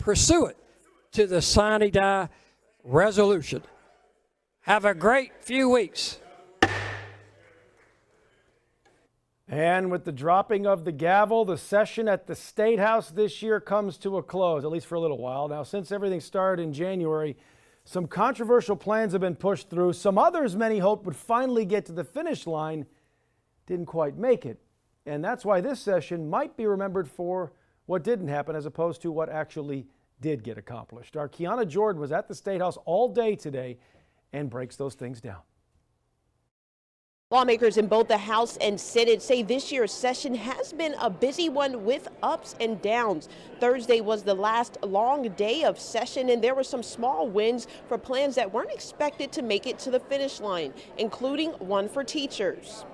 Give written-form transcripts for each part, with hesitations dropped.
pursuant to the sine die resolution. Have a great few weeks. And with the dropping of the gavel, the session at the State House this year comes to a close, at least for a little while. Now, since everything started in January, some controversial plans have been pushed through. Some others many hoped would finally get to the finish line didn't quite make it. And that's why this session might be remembered for what didn't happen as opposed to what actually did get accomplished. Our Kiana Jordan was at the State House all day today and breaks those things down. Lawmakers in both the House and Senate say this year's session has been a busy one with ups and downs. Thursday was the last long day of session, and there were some small wins for plans that weren't expected to make it to the finish line, including one for teachers.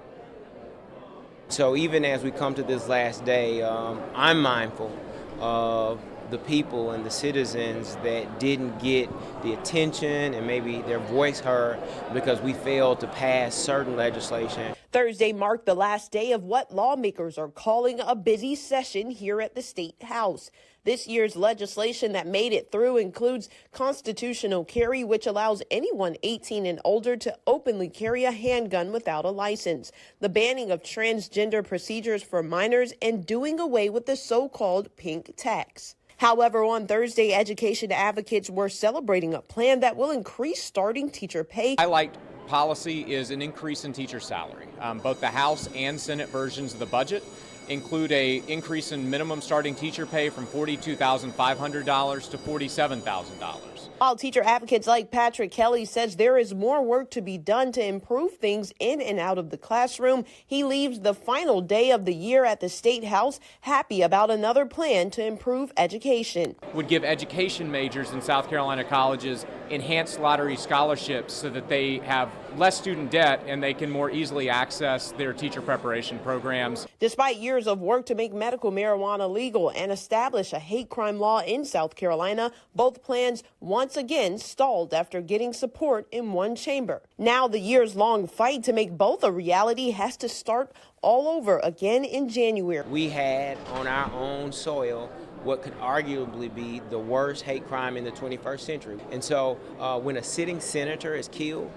So even as we come to this last day, I'm mindful of the people and the citizens that didn't get the attention and maybe their voice heard because we failed to pass certain legislation. Thursday marked the last day of what lawmakers are calling a busy session here at the State House. This year's legislation that made it through includes constitutional carry, which allows anyone 18 and older to openly carry a handgun without a license, the banning of transgender procedures for minors, and doing away with the so-called pink tax. However, on Thursday, education advocates were celebrating a plan that will increase starting teacher pay. Highlight policy is an increase in teacher salary. Both the House and Senate versions of the budget include an increase in minimum starting teacher pay from $42,500 to $47,000. While teacher advocates like Patrick Kelly says there is more work to be done to improve things in and out of the classroom, he leaves the final day of the year at the State House happy about another plan to improve education. Would give education majors in South Carolina colleges enhanced lottery scholarships so that they have less student debt and they can more easily access their teacher preparation programs. Despite years of work to make medical marijuana legal and establish a hate crime law in South Carolina, both plans once again stalled after getting support in one chamber. Now the years-long fight to make both a reality has to start all over again in January. We had on our own soil what could arguably be the worst hate crime in the 21st century. And so when a sitting senator is killed,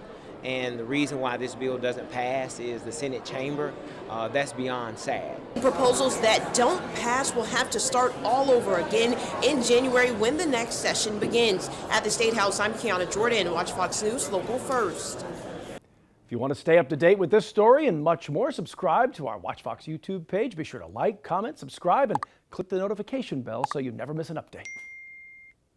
and the reason why this bill doesn't pass is the Senate chamber, that's beyond sad. Proposals that don't pass will have to start all over again in January when the next session begins. At the State House, I'm Kiana Jordan, Watch Fox News, Local First. If you want to stay up to date with this story and much more, subscribe to our Watch Fox YouTube page. Be sure to like, comment, subscribe, and click the notification bell so you never miss an update.